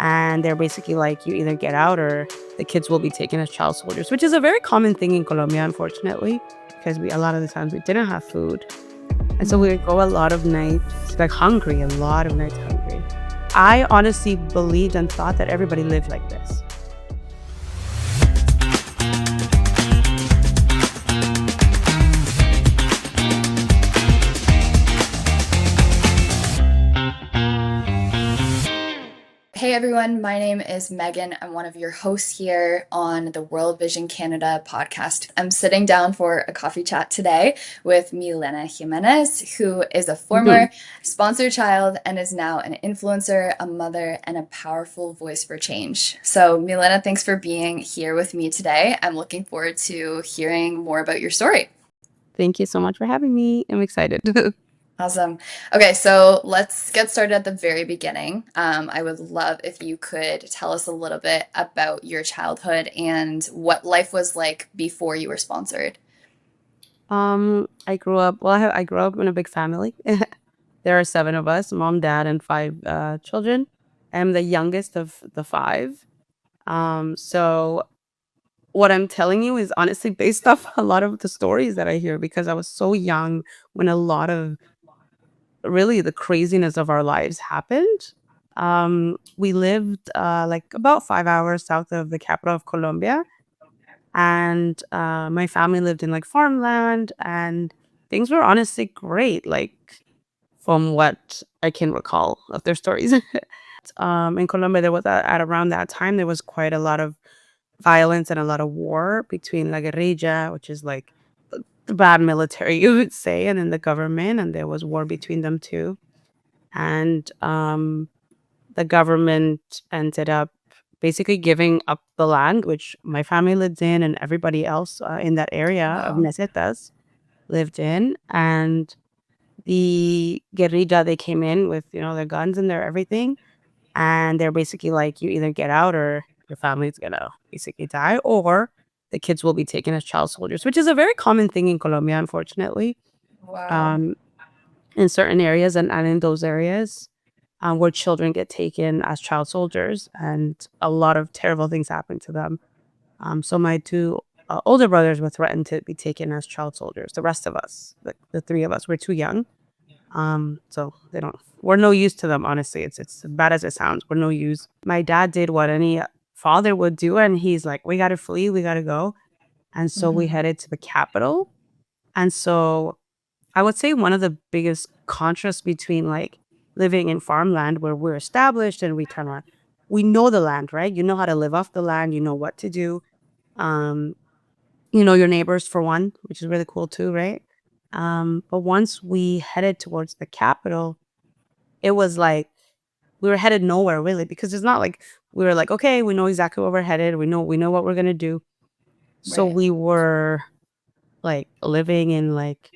and they're basically like, you either get out or the kids will be taken as child soldiers, which is a very common thing in Colombia, unfortunately, because a lot of the times we didn't have food. And so we would go a lot of nights, like hungry, a lot of nights hungry. I honestly believed and thought that everybody lived like this. Hey everyone, my name is Megan. I'm one of your hosts here on the World Vision Canada podcast. I'm sitting down for a coffee chat today with Milena Jimenez, who is a former sponsored child and is now an influencer, a mother, and a powerful voice for change. So, Milena, thanks for being here with me today. I'm looking forward to hearing more about your story. Thank you so much for having me. I'm excited. Awesome. Okay, so let's get started at the very beginning. I would love if you could tell us a little bit about your childhood and what life was like before you were sponsored. I grew up, I grew up in a big family. There are 7 of us, mom, dad, and 5 children. I'm the youngest of the 5. So what I'm telling you is honestly based off a lot of the stories that I hear because I was so young when a lot of really the craziness of our lives happened. We lived like about 5 hours south of the capital of Colombia, and my family lived in like farmland, and things were honestly great, like from what I can recall of their stories. In Colombia, there was at around that time there was quite a lot of violence and a lot of war between La Guerrilla, which is like the bad military, you would say, and then the government, and there was war between them too. And the government ended up basically giving up the land, which my family lived in, and everybody else in that area of Wow. Mesetas lived in. And the guerrilla, they came in with, their guns and their everything. And they're basically like, you either get out or your family's gonna basically die, or the kids will be taken as child soldiers, which is a very common thing in Colombia, unfortunately, Wow. um, in certain areas and in those areas where children get taken as child soldiers, and a lot of terrible things happen to them. So my 2 older brothers were threatened to be taken as child soldiers. The rest of us, the 3 of us, were too young. So we're no use to them, honestly. It's as bad as it sounds. We're no use. My dad did what any father would do, and he's like, we gotta flee, we gotta go. And so we Mhm. headed to the capital. And so I would say one of the biggest contrasts between like living in farmland where we're established and we know the land, right? You know how to live off the land, you know what to do. Um, you know your neighbors for one, which is really cool too, right? But once we headed towards the capital, it was like we were headed nowhere really, because it's not like we were like, okay, we know exactly where we're headed. We know what we're gonna do. So Right. we were like living in like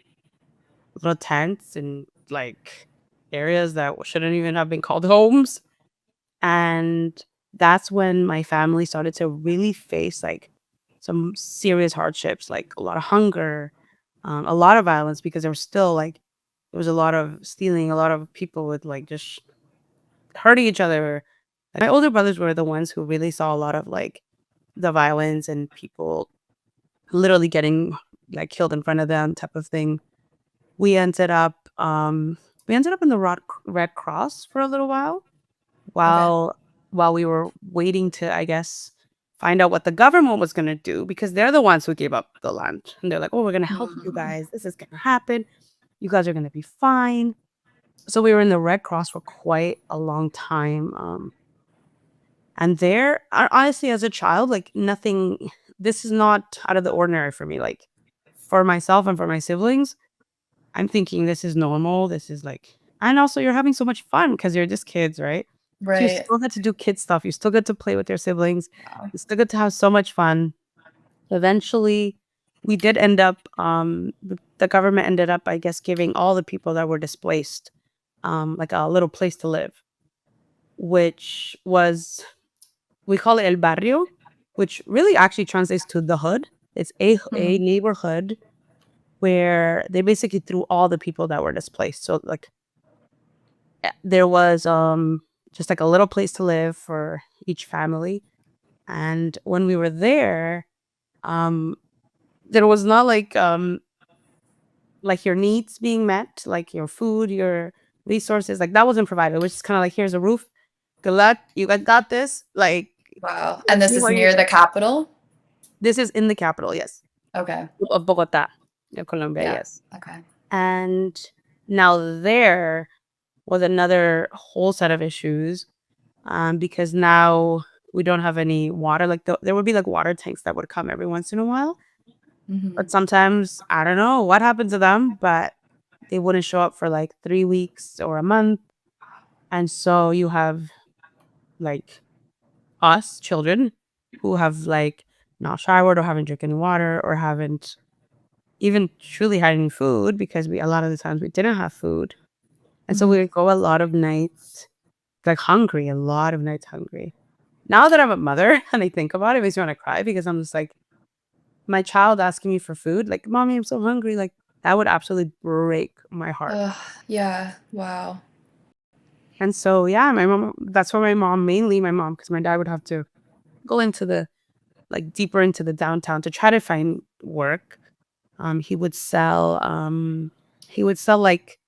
little tents and like areas that shouldn't even have been called homes. And that's when my family started to really face like some serious hardships, like a lot of hunger, a lot of violence, because there was a lot of stealing, a lot of people with like just hurting each other. My older brothers were the ones who really saw a lot of like the violence and people literally getting like killed in front of them type of thing. We ended up in the Red Cross for a little Okay. while while we were waiting to, I guess, find out what the government was gonna do, because they're the ones who gave up the land. And they're like, "Oh, we're gonna help you Mhm. guys. This is gonna happen. You guys are gonna be fine." So we were in the Red Cross for quite a long time. And there, honestly, as a child, like nothing, this is not out of the ordinary for me. Like for myself and for my siblings, I'm thinking this is normal. This is like, and also you're having so much fun because you're just kids, right? So you Right. still get to do kid stuff. You still get to play with your siblings. Wow. You still get to have so much fun. Eventually, we did end up, the government ended up, I guess, giving all the people that were displaced, like a little place to live, which was, we call it El Barrio, which really actually translates to the hood. It's a Mhm. neighborhood where they basically threw all the people that were displaced. So like there was just like a little place to live for each family. And when we were there, um, there was not like your needs being met, like your food, your resources, like that wasn't provided. It was just kind of like, here's a roof. Good luck. You guys got this. Like, Wow. And let's this see is what you. near the capital? This is in the capital, yes, Okay. of Bogota, Colombia, Yeah. yes. Okay. And now there was another whole set of issues, because now we don't have any water. Like there would be like water tanks that would come every once in a while, Hmm. but sometimes I don't know what happened to them, but they wouldn't show up for like 3 weeks or a month. And so you have like us children who have like not showered or haven't drank any water or haven't even truly had any food because we a lot of the times we didn't have food. And so we Hmm. would go a lot of nights like hungry, a lot of nights hungry. Now that I'm a mother and I think about it, it makes me want to cry because I'm just like, my child asking me for food, like, "Mommy, I'm so hungry." Like, that would absolutely break my heart. Yeah. Wow. And so, yeah, my mom, that's where my mom, mainly my mom, because my dad would have to go into the, like, deeper into the downtown to try to find work. He would sell, like,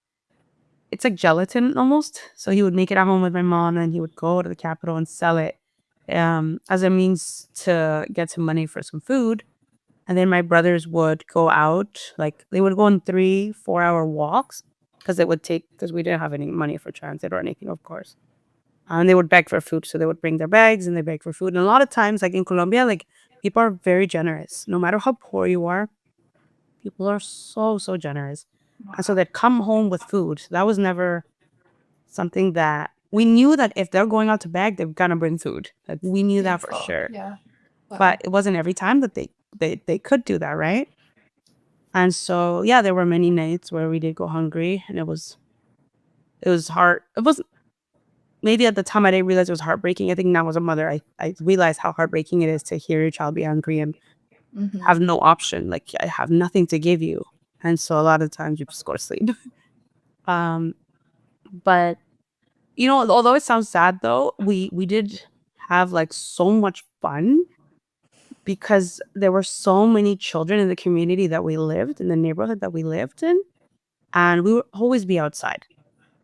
it's like gelatin almost. So he would make it at home with my mom and he would go to the capital and sell it, as a means to get some money for some food. And then my brothers would go out, like they would go on 3-4 hour walks because it would take, because we didn't have any money for transit or anything, of course. And they would beg for food. So they would bring their bags and they beg for food. And a lot of times, like in Colombia, like people are very generous. No matter how poor you are, people are so, so generous. And so they'd come home with food. That was never something that we knew, that if they're going out to beg, they're gonna bring food. Like we knew that for Beautiful. sure. Yeah. But Wow. it wasn't every time that they could do that, right? And so, yeah, there were many nights where we did go hungry, and it was hard. It was maybe at the time I didn't realize it was heartbreaking. I think now as a mother, I realized how heartbreaking it is to hear your child be hungry and Hmm. have no option. Like I have nothing to give you, and so a lot of times you just go to sleep. um, but although it sounds sad, though, we did have like so much fun because there were so many children in the community that we lived in, the neighborhood that we lived in, and we would always be outside.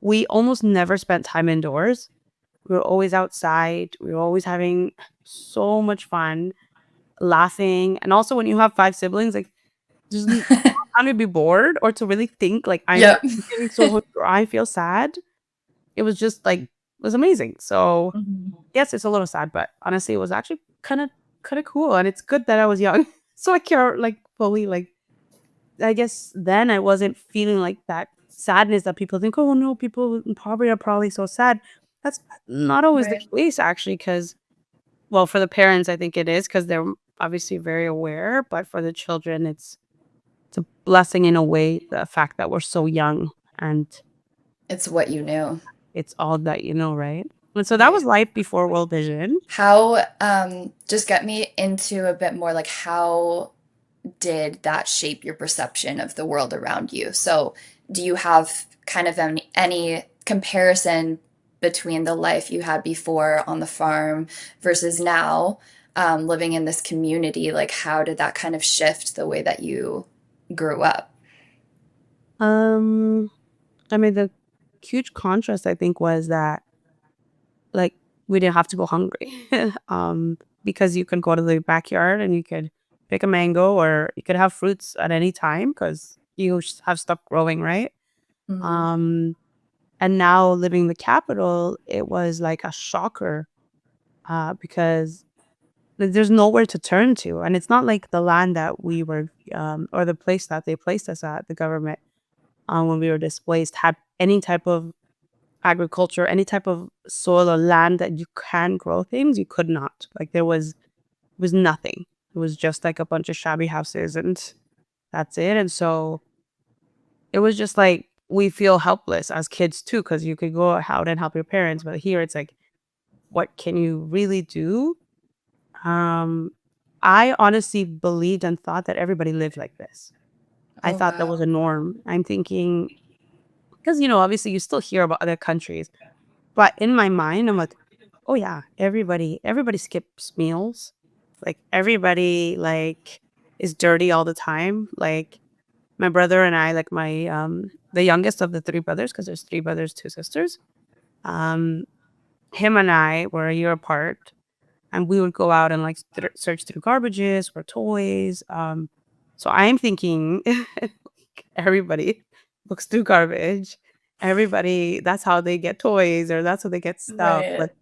We almost never spent time indoors. We were always outside. We were always having so much fun, laughing. And also, when you have 5 siblings, like, there's time to be bored or to really think, like, I'm Yep. feeling so hungry or I feel sad. It was just like, it was amazing. So, Mhm. yes, it's a little sad, but honestly, it was actually kind of cool. And it's good that I was young. So I can't, like, fully, like, I guess then I wasn't feeling like that sadness that people think, "Oh, no, people in poverty are probably so sad." That's not always the Right. case, actually, because, well, for the parents, I think it is because 'cause they're obviously very aware, but for the children, it's a blessing in a way, the fact that we're so young and It's what you knew. it's all that right? And so that was Right. life before World Vision. How, just get me into a bit more like how did that shape your perception of the world around you? So, do you have kind of any comparison between the life you had before on the farm versus now, living in this community? Like, how did that kind of shift the way that you grew up? Um, I mean, the huge contrast, I think, was that, like, we didn't have to go hungry, because you could go to the backyard and you could pick a mango or you could have fruits at any time because you have stuff growing, right? Mhm. Um, and now living in the capital, it was like a shocker, because there's nowhere to turn to, and it's not like the land that we were, or the place that they placed us at, the government, when we were displaced, had any type of agriculture, any type of soil or land that you can grow things, you could not. Like was nothing. It was just like a bunch of shabby houses and that's it. And so it was just like we feel helpless as kids too, because you could go out and help your parents, but here it's like, what can you really do? Um, I honestly believed and thought that everybody lived like this. I Oh, thought that wow. was a norm. I'm thinking because obviously you still hear about other countries. But in my mind, I'm like, "Oh, yeah, everybody skips meals. Like, everybody, like, is dirty all the time." Like, my brother and I, like, the youngest of the 3 brothers, because there's 3 brothers, 2 sisters, um, him and I were a year apart, and we would go out and, like, search through garbages for toys, so I'm thinking everybody looks through garbage. Everybody, that's how they get toys or that's how they get stuff. Right. Like,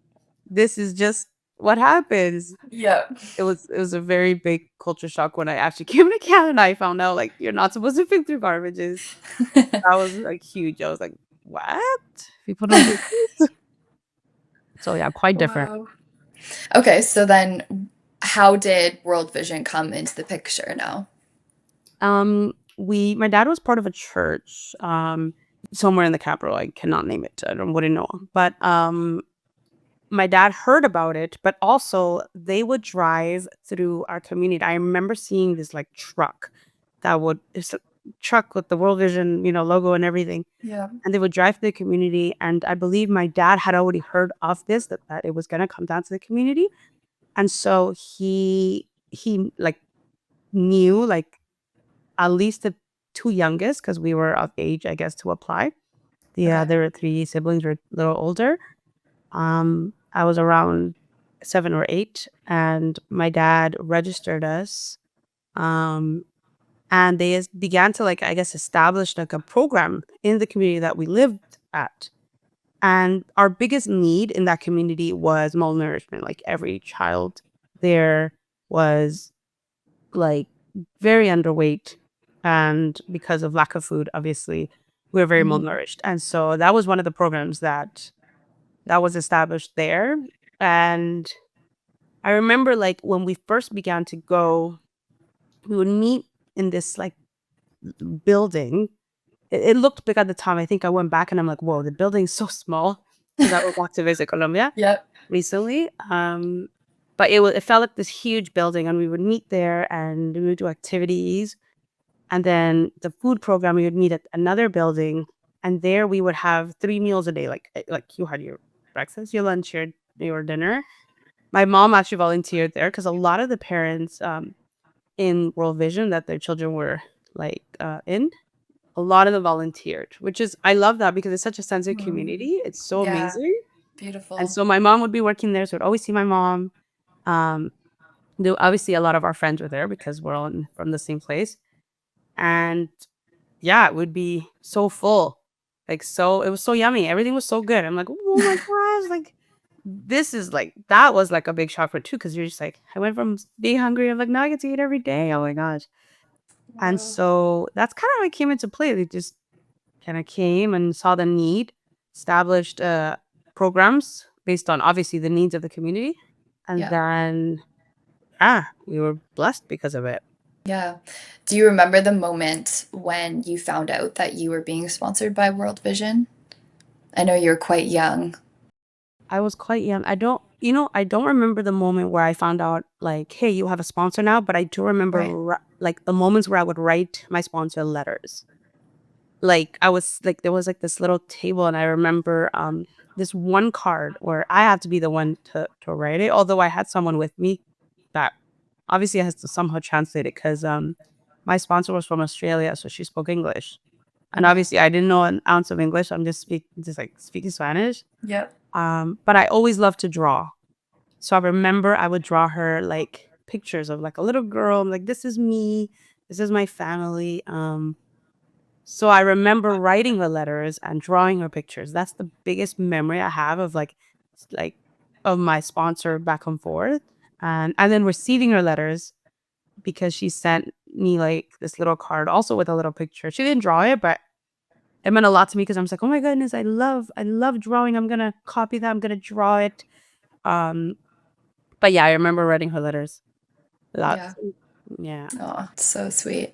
this is just what happens. Yep. It was a very big culture shock when I actually came to Canada. I found out like you're not supposed to pick through garbages. That was like huge. I was like, what? People don't do this? So yeah, quite different. Wow. Okay, so then how did World Vision come into the picture now? My dad was part of a church, somewhere in the capital. I cannot name it. Wouldn't know. But my dad heard about it, but also they would drive through our community. I remember seeing this like truck it's a truck with the World Vision, logo and everything. Yeah. And they would drive to the community. And I believe my dad had already heard of this, that it was gonna come down to the community. And so he like knew like at least the two youngest, because we were of age, I guess, to apply. The Okay. other three siblings were a little older. I was around 7 or 8, and my dad registered us, um, and they began to, like, I guess, establish, like, a program in the community that we lived at, and our biggest need in that community was malnourishment. Like, every child there was, like, very underweight, and because of lack of food, obviously, we were very Mhm. malnourished, and so that was one of the programs that was established there. And I remember like when we first began to go, we would meet in this like building. It looked big at the time. I think I went back and I'm like, whoa, the building's so small because I went back to visit Colombia Yep. recently. But it felt like this huge building, and we would meet there and we would do activities. And then the food program, we would meet at another building, and there we would have 3 meals a day. Like you had your breakfast, your lunch, your dinner. My mom actually volunteered there because a lot of the parents, in World Vision that their children were, like, in, a lot of them volunteered, which is I love that because it's such a sense of Mm. community. It's so Yeah. amazing. And Beautiful. so my mom would be working there, so I'd always see my mom. Um, obviously, a lot of our friends were there because we're all from the same place. And, yeah, it would be so full. It was so yummy. Everything was so good. I'm like, "Oh my gosh," like, this is like that was like a big shock for too, because you're just like, I went from being hungry, I'm like, now I get to eat every day. Oh my gosh. And Wow. so that's kind of how it came into play. They just kind of came and saw the need, established programs based on obviously the needs of the community. And Yeah. then we were blessed because of it. Yeah. Do you remember the moment when you found out that you were being sponsored by World Vision? I know you're quite young. I was quite young. I don't remember the moment where I found out like, hey, you have a sponsor now, but I do remember Right. like the moments where I would write my sponsor letters. Like, I was like there was, like, this little table, and I remember, this one card where I had to be the one to write it, although I had someone with me that obviously has to somehow translate it 'cause, my sponsor was from Australia, so she spoke English, and Okay. obviously I didn't know an ounce of English. I'm just, like, speaking Spanish, Yep. but I always loved to draw, so I remember I would draw her, like, pictures of, like, a little girl. I'm like, "This is me. This is my family," so I remember writing her letters and drawing her pictures. That's the biggest memory I have of like of my sponsor back and forth. And then receiving her letters because she sent me like this little card also with a little picture. She didn't draw it, but it meant a lot to me because I was like, "Oh my goodness, I love drawing. I'm gonna copy that. I'm gonna draw it." Um, but yeah, I remember writing her letters. Yeah. Lots. Yeah. Oh, so sweet.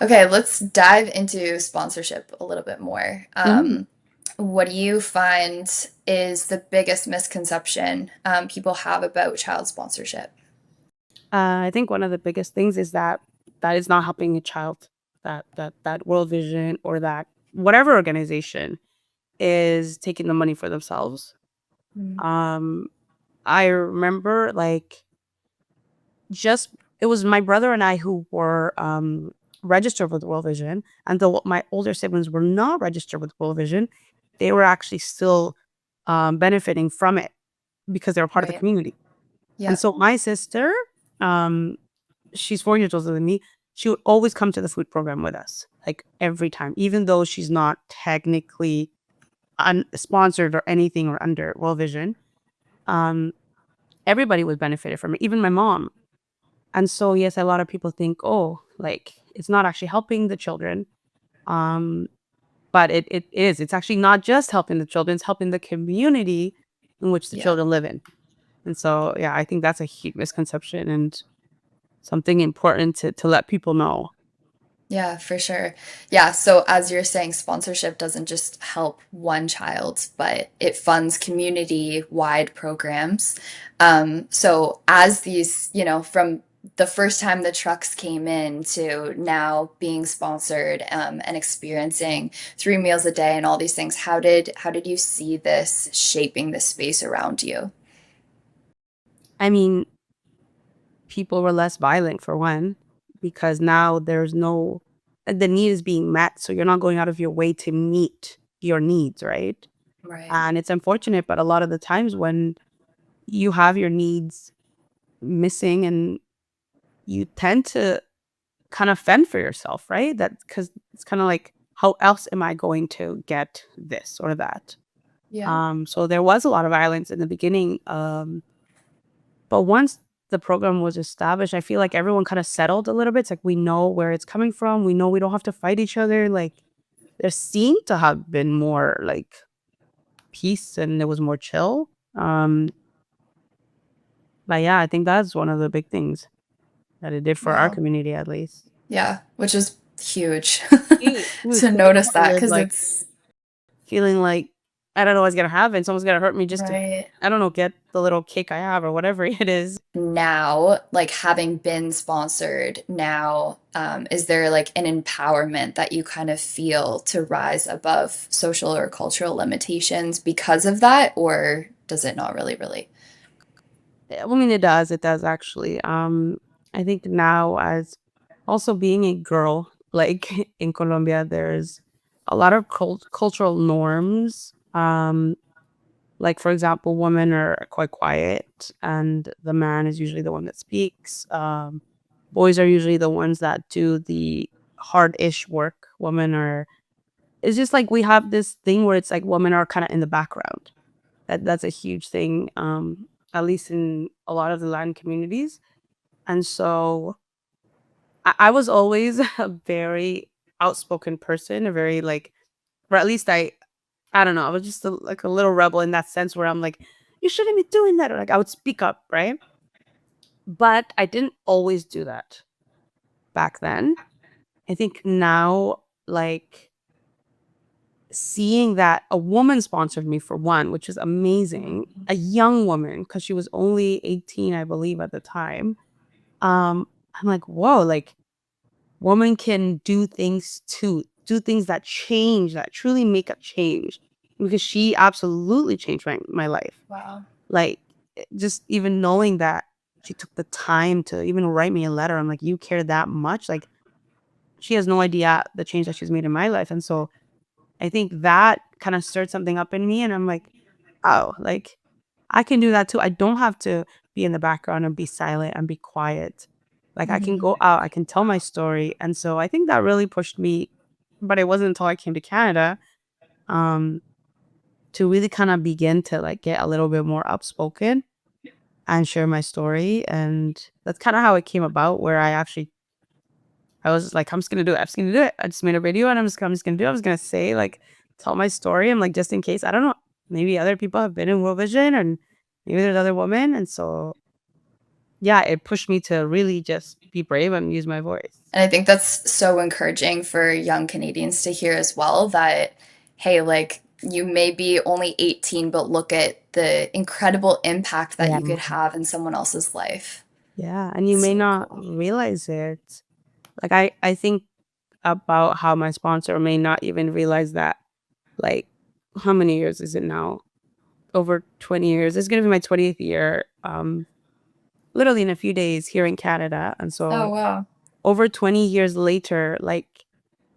Okay, let's dive into sponsorship a little bit more. Mhm. What do you find is the biggest misconception people have about child sponsorship? I think one of the biggest things is that is not helping a child. That World Vision or that whatever organization is taking the money for themselves. Mm. Um, I remember like just it was my brother and I who were registered with World Vision, and though my older siblings were not registered with World Vision, they were actually still benefiting from it because they were part of the Right. community. And Yep. so my sister, um, she's 4 years older than me. She would always come to the food program with us, like every time, even though she's not technically sponsored or anything or under World Vision. Um, Everybody was benefited from it, even my mom. And so, yes, a lot of people think, oh, like it's not actually helping the children. Um, but it is. It's actually not just helping the children, it's helping the community in which the Yeah. children live in. And so, yeah, I think that's a huge misconception and something important to let people know. Yeah, for sure. Yeah, so as you're saying, sponsorship doesn't just help one child, but it funds community-wide programs. So as these, from the first time the trucks came in to now being sponsored, and experiencing 3 meals a day and all these things, how did you see this shaping the space around you? I mean, people were less violent for one, because now there's no the need is being met. So you're not going out of your way to meet your needs, right? Right. And it's unfortunate, but a lot of the times when you have your needs missing and you tend to kind of fend for yourself, right? That because it's kind of like, how else am I going to get this or that? Yeah. So there was a lot of violence in the beginning. But once the program was established, I feel like everyone kind of settled a little bit. It's like we know where it's coming from. We know we don't have to fight each other. Like there seemed to have been more like peace and it was more chill. But yeah, I think that's one of the big things that it did for our Wow. community at least. Yeah, which is huge Huge, huge, to 'cause we don't notice wanna that live, because like, it's feeling like I don't know what's gonna happen. Someone's gonna hurt me just to, right. I don't know, get the little cake I have or whatever it is. Now, like having been sponsored now, is there like an empowerment that you kind of feel to rise above social or cultural limitations because of that, or does it not really, really? I mean, it does actually. I think now as also being a girl, like in Colombia, there's a lot of cultural norms. Like for example, women are quite quiet, and the man is usually the one that speaks. Boys are usually the ones that do the hard-ish work. Women are. It's just like we have this thing where it's like women are kind of in the background. That's a huge thing. At least in a lot of the Latin communities. And so I was always a very outspoken person, a very like, or at least I don't know, I was just like a little rebel in that sense where I'm like, you shouldn't be doing that. Or like I would speak up, right? But I didn't always do that back then. I think now, like seeing that a woman sponsored me for one, which is amazing, a young woman, because she was only 18, I believe, at the time. I'm like, whoa, like woman can do things too, do things that change, that truly make a change. Because she absolutely changed my life. Wow. Like just even knowing that she took the time to even write me a letter. I'm like, you care that much? Like she has no idea the change that she's made in my life. And so I think that kind of stirred something up in me. And I'm like, oh, like I can do that too. I don't have to be in the background and be silent and be quiet. Like I can Hmm. go out, I can tell my story. And so I think that really pushed me, but it wasn't until I came to Canada, um, to really kind of begin to like get a little bit more outspoken and share my story. And that's kind of how it came about where I was like, I'm just gonna do it. I'm just gonna do it. I just made a video and I'm just gonna do it. I was gonna say like tell my story. I'm like, just in case, I don't know, maybe other people have been in World Vision and maybe there's other women. And so yeah, it pushed me to really just be brave and use my voice. And I think that's so encouraging for young Canadians to hear as well that, hey, like you may be only 18, but look at the incredible impact that Yeah. you could have in someone else's life. Yeah. And you may So not cool. realize it. Like I think about how my sponsor may not even realize that, like, how many years is it now? over 20 years. It's gonna be my 20th year, literally in a few days here in Canada. And Oh, so wow. over 20 years later, like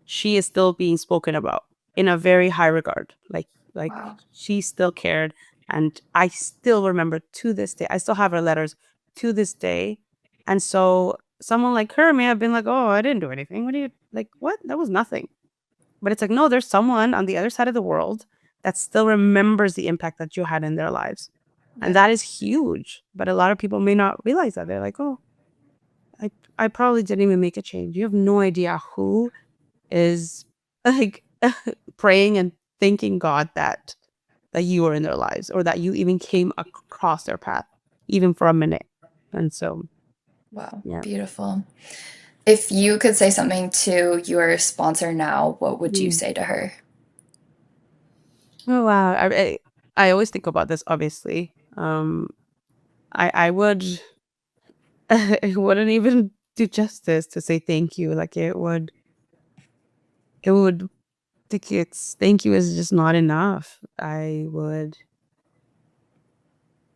she is still being spoken about in a very high regard. Like Wow. she still cared. And I still remember to this day. I still have her letters to this day. And so someone like her may have been like, "Oh, I didn't do anything. What do you like? What? That was nothing." But it's like, no, there's someone on the other side of the world that still remembers the impact that you had in their lives. And Yeah. that is huge. But a lot of people may not realize that. They're like, "Oh, I probably didn't even make a change." You have no idea who is like praying and thanking God that you were in their lives or that you even came across their path, even for a minute. And so, Wow. yeah. Beautiful. If you could say something to your sponsor now, what would you Mm. say to her? Oh wow. I always think about this, obviously. I would it wouldn't even do justice to say thank you. Like it would think it's thank you is just not enough. I would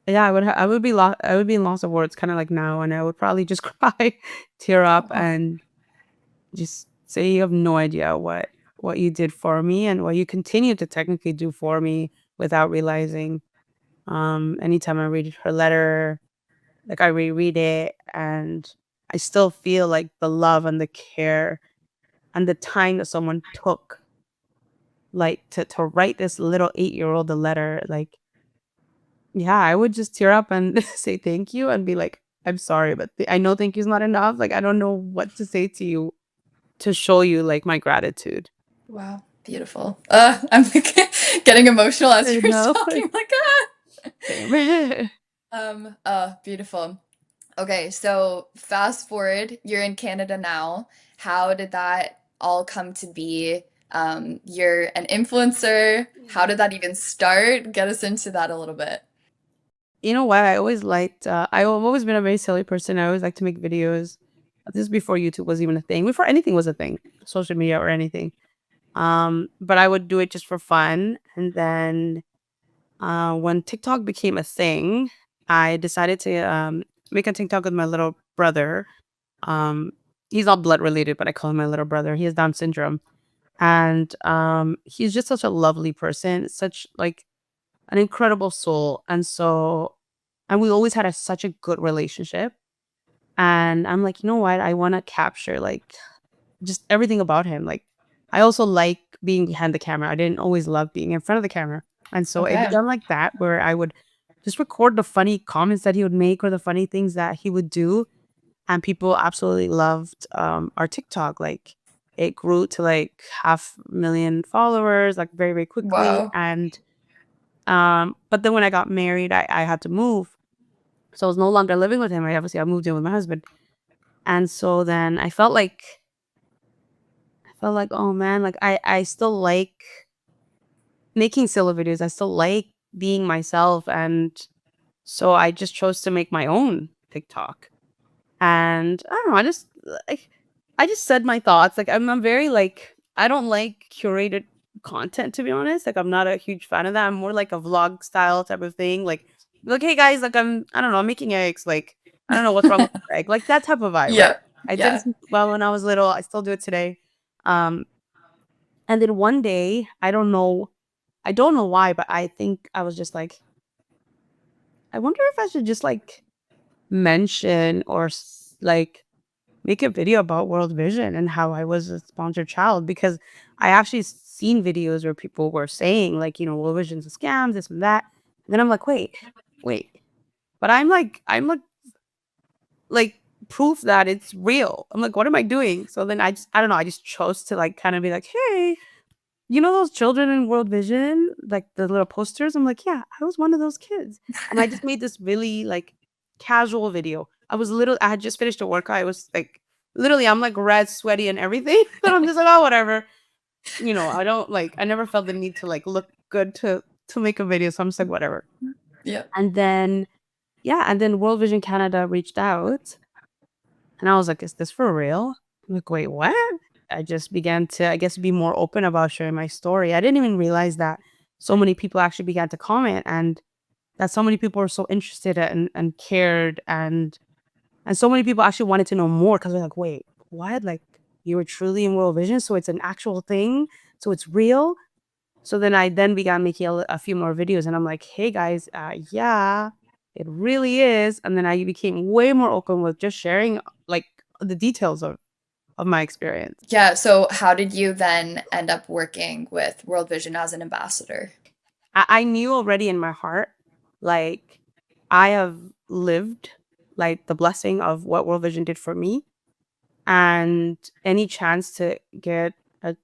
Yeah, I would be I would be in loss of words kinda like now, and I would probably just cry, tear up, Oh, and just say you have no idea what you did for me and what you continue to technically do for me without realizing. Anytime I read her letter, like, I reread it, and I still feel, like, the love and the care and the time that someone took, like, to write this little eight-year-old a letter, like, yeah, I would just tear up and say thank you and be like, "I'm sorry, but I know thank you is not enough, like, I don't know what to say to you to show you, like, my gratitude." wow. Beautiful. I'm like getting emotional as I you're know. talking. Like, Same. beautiful. Okay, so fast forward, you're in Canada now. How did that all come to be? You're an influencer. How did that even start? Get us into that a little bit. You know what? I always liked, I've always been a very silly person. I always liked to make videos. This is before YouTube was even a thing, before anything was a thing, social media or anything. But I would do it just for fun. And then when TikTok became a thing, I decided to make a TikTok with my little brother. Um, he's not blood related, but I call him my little brother. He has Down syndrome. And he's just such a lovely person, such like an incredible soul. And we always had such a good relationship. And I'm like, you know what? I want to capture like just everything about him. Like, I also like being behind the camera. I didn't always love being in front of the camera. And so it Okay. began like that, where I would just record the funny comments that he would make or the funny things that he would do. And people absolutely loved our TikTok. Like, it grew to like 500,000 followers, like very, very quickly. Wow. And but then when I got married, I had to move. So I was no longer living with him. I moved in with my husband. And so then I felt like, oh man, like I still like making silly videos. I still like being myself. And so I just chose to make my own TikTok. And I don't know, like I just said my thoughts. Like I'm very like I don't like curated content, to be honest. Like I'm not a huge fan of that. I'm more like a vlog style type of thing. Like, hey guys, like I don't know, I'm making eggs. Like I don't know what's wrong with the egg. Like that type of vibe, right? Yeah. I did Yeah. it well when I was little. I still do it today. Um and then one day, I don't know why, but I think I was just like, I wonder if I should just like mention or like make a video about World Vision and how I was a sponsored child, because I actually seen videos where people were saying like, World Vision's a scam, this and that. And then I'm like, wait, but I'm like like proof that it's real. I'm like, what am I doing? So then I don't know, I just chose to like kind of be like, hey, those children in World Vision, like the little posters? I'm like, yeah, I was one of those kids. And I just made this really like casual video. I had just finished a workout. I was like, literally, I'm like red, sweaty, and everything. But I'm just like, oh, whatever. I don't like, I never felt the need to like look good to make a video. So I'm just like, whatever. Yeah. And then, yeah, and then World Vision Canada reached out and I was like, is this for real? I'm like, wait, what? I just began to, I guess, be more open about sharing my story. I didn't even realize that so many people actually began to comment. And that so many people were so interested and cared, and so many people actually wanted to know more because they're like, wait, what? Like, you were truly in World Vision, so it's an actual thing, so it's real. So then I then began making a few more videos, and I'm like, hey guys, yeah, it really is. And then I became way more open with just sharing like the details of my experience. Yeah, so how did you then end up working with World Vision as an ambassador? I knew already in my heart, like, I have lived like the blessing of what World Vision did for me, and any chance to get a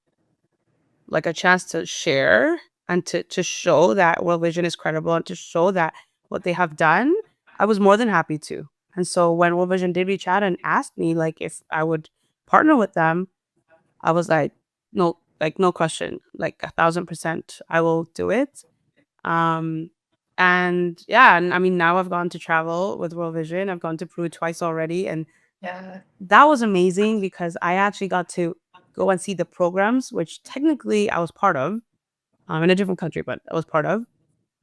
a chance to share and to show that World Vision is credible and to show that what they have done, I was more than happy to. And so when World Vision did reach out and asked me like if I would partner with them, I was like, no, like no question, like 1,000%, I will do it. Um, and yeah, and I mean now I've gone to travel with World Vision. I've gone to Peru twice already, and Yeah. that was amazing because I actually got to go and see the programs, which technically I was part of, in a different country, but I was part of,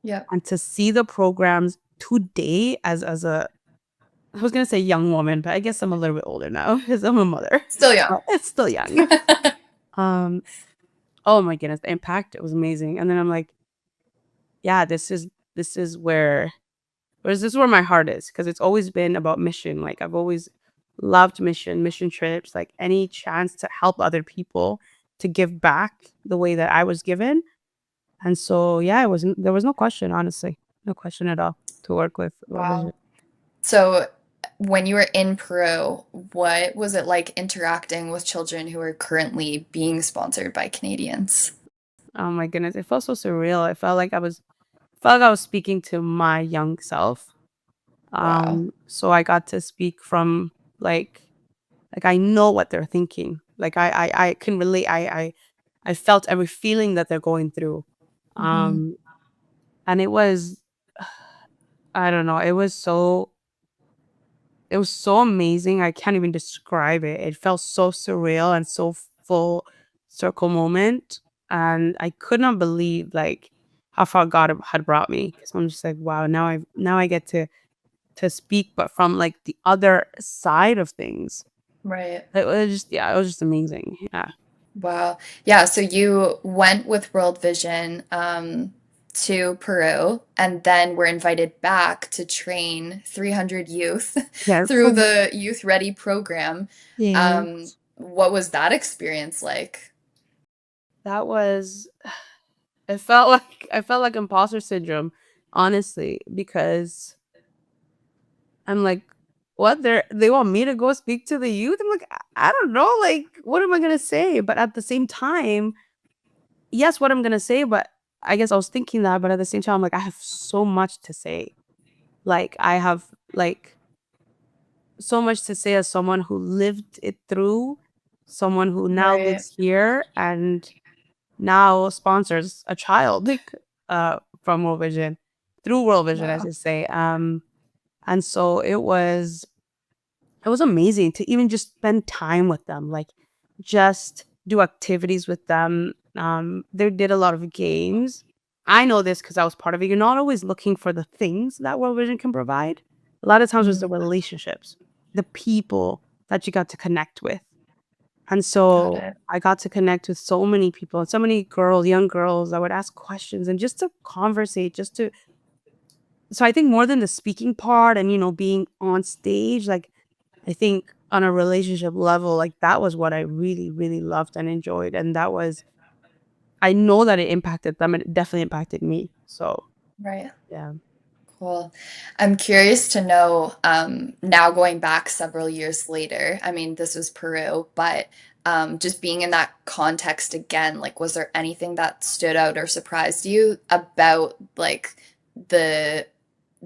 Yeah. and to see the programs today as a I was gonna say young woman, but I guess I'm a little bit older now because I'm a mother, Still young. but it's still young. Um, oh my goodness, the impact, it was amazing. And then I'm like, yeah, this is where this is where my heart is because it's always been about mission. Like I've always loved mission trips, like any chance to help other people, to give back the way that I was given. And so, yeah, it wasn't there was no question, honestly. No question at all to work with World Vision. Wow. So when you were in Peru, what was it like interacting with children who are currently being sponsored by Canadians? Oh my goodness, it felt so surreal. It felt like I was speaking to my young self. Wow. So I got to speak from like I know what they're thinking. Like I can relate. I felt every feeling that they're going through. Hmm. Um and it was I don't know, it was so amazing. I can't even describe it. It felt so surreal and so full circle moment. And I could not believe like how far God had brought me. Because I'm just like, wow, now I get to speak, but from like the other side of things. Right. It was just yeah, it was just amazing. Yeah. Wow. Yeah, so you went with World Vision to Peru and then were invited back to train 300 youth Yeah. through the Youth Ready program. Yeah. What was that experience like? That was it felt like I felt like imposter syndrome, honestly, because I'm like, what? They want me to go speak to the youth? I'm like, I don't know, like, what am I gonna say? But at the same time, yes, what I'm gonna say, but I guess I was thinking that, but at the same time, I'm like, I have so much to say. Like, I have like so much to say as someone who lived it through, someone who now Right. lives here and now sponsors a child from World Vision, through World Vision, I Wow. should say. And so it was amazing to even just spend time with them, like just do activities with them. They did a lot of games. I know this because I was part of it. You're not always looking for the things that World Vision can provide. A lot of times, it's the Mm, relationships, the people that you got to connect with. And got so it. I got to connect with so many people and so many girls, young girls that would ask questions and just to conversate, just to. So I think more than the speaking part and, being on stage, like I think on a relationship level, like that was what I really, really loved and enjoyed. And that was, I know that it impacted them and it definitely impacted me. So, Right. yeah. Cool. I'm curious to know, now going back several years later, I mean, this was Peru, but just being in that context again, like, was there anything that stood out or surprised you about like the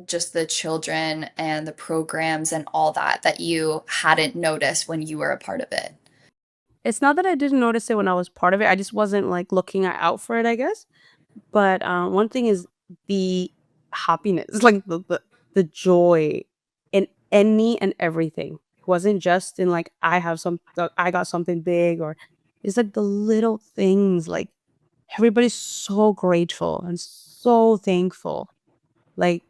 just the children and the programs and all that that you hadn't noticed when you were a part of it? It's not that I didn't notice it when I was part of it. I just wasn't like looking out for it, I guess. But one thing is the happiness, like the joy in any and everything. It wasn't just in like I got something big, or it's like the little things. Like everybody's so grateful and so thankful. Like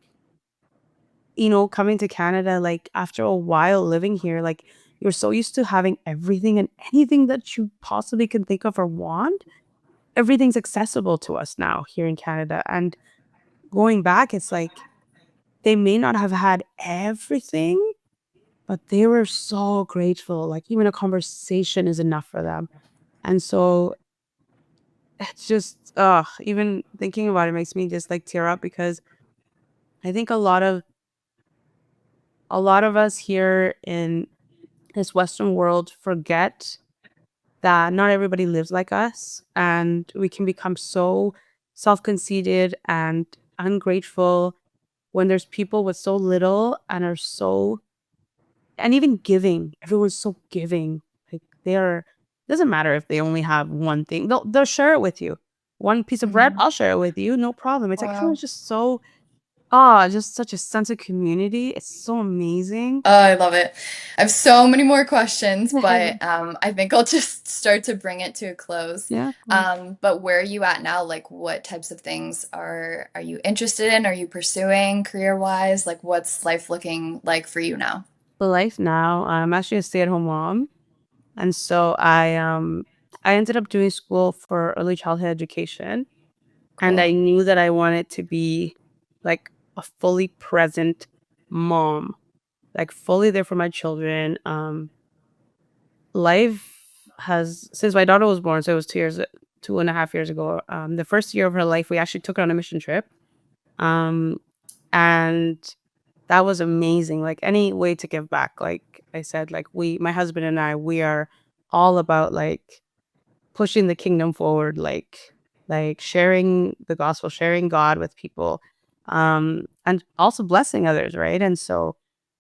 coming to Canada, like after a while living here, like you're so used to having everything and anything that you possibly can think of or want. Everything's accessible to us now here in Canada. And going back, it's like they may not have had everything, but they were so grateful. Like even a conversation is enough for them. And so it's just even thinking about it makes me just like tear up because I think a lot of us here in this Western world forget that not everybody lives like us, and we can become so self-conceited and ungrateful when there's people with so little and are so and even giving. Everyone's so giving. Like they're doesn't matter if they only have one thing. They'll share it with you. One piece of bread, Mhm. I'll share it with you. No problem. It's like Wow. everyone's just so just such a sense of community. It's so amazing. Oh, I love it. I have so many more questions, but I think I'll just start to bring it to a close. Yeah, of course. But where are you at now? Like, what types of things are you interested in? Are you pursuing career-wise? Like, what's life looking like for you now? The life now, I'm actually a stay-at-home mom. And so I ended up doing school for early childhood education. And Cool. I knew that I wanted to be like a fully present mom, like fully there for my children. Life has since my daughter was born, so it was 2.5 years ago. The first year of her life, we actually took her on a mission trip. Um, and that was amazing. Like any way to give back. Like I said, like my husband and I, we are all about like pushing the kingdom forward, like sharing the gospel, sharing God with people, and also blessing others, right? And so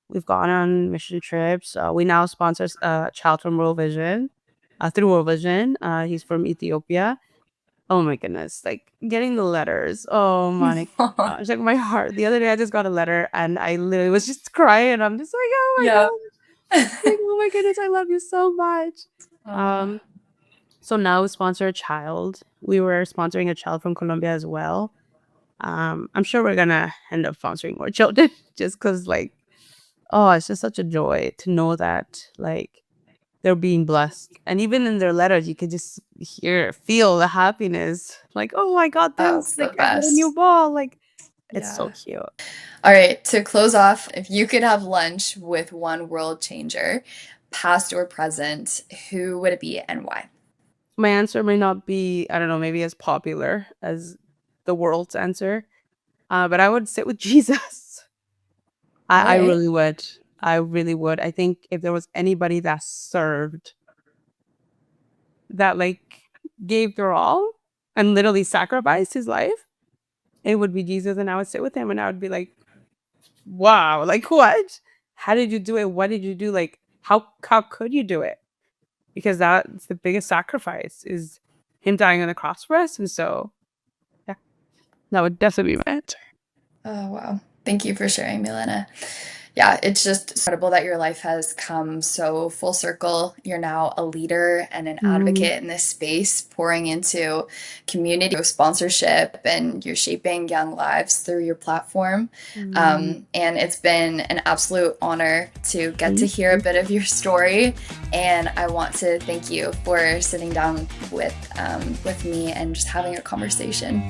we've gone on mission trips. We now sponsor a child from World Vision, through World Vision. He's from Ethiopia. Oh my goodness, like getting the letters. Oh my gosh, like my heart. The other day I just got a letter and I literally was just crying. I'm just like, oh my Yeah. god, like oh my goodness, I love you so much. Oh, Um, so now we sponsor a child. We were sponsoring a child from Colombia as well. I'm sure we're gonna end up sponsoring more children just because, like, oh, it's just such a joy to know that, like, they're being blessed. And even in their letters, you could just feel the happiness. Like, oh, I got this. that's the Like, I got a new best. ball. Like, it's so Yeah. cute. All right, to close off, if you could have lunch with one world changer, past or present, who would it be and why? My answer may not be, I don't know, maybe as popular as the world's answer, but I would sit with Jesus. All I right. really would. I really would. I think if there was anybody that served, that like gave their all and literally sacrificed his life, it would be Jesus. And I would sit with him and I would be like, wow, like what? How did you do it? What did you do? Like, how could you do it? Because that's the biggest sacrifice is him dying on the cross for us. And so yeah, that would definitely be my answer. Oh, wow. Thank you for sharing, Milena. Yeah, it's just so incredible that your life has come so full circle. You're now a leader and an Mm, advocate in this space, pouring into community sponsorship, and you're shaping young lives through your platform. mm, And it's been an absolute honor to get to thank hear a you. bit of your story. And I want to thank you for sitting down with me and just having a conversation.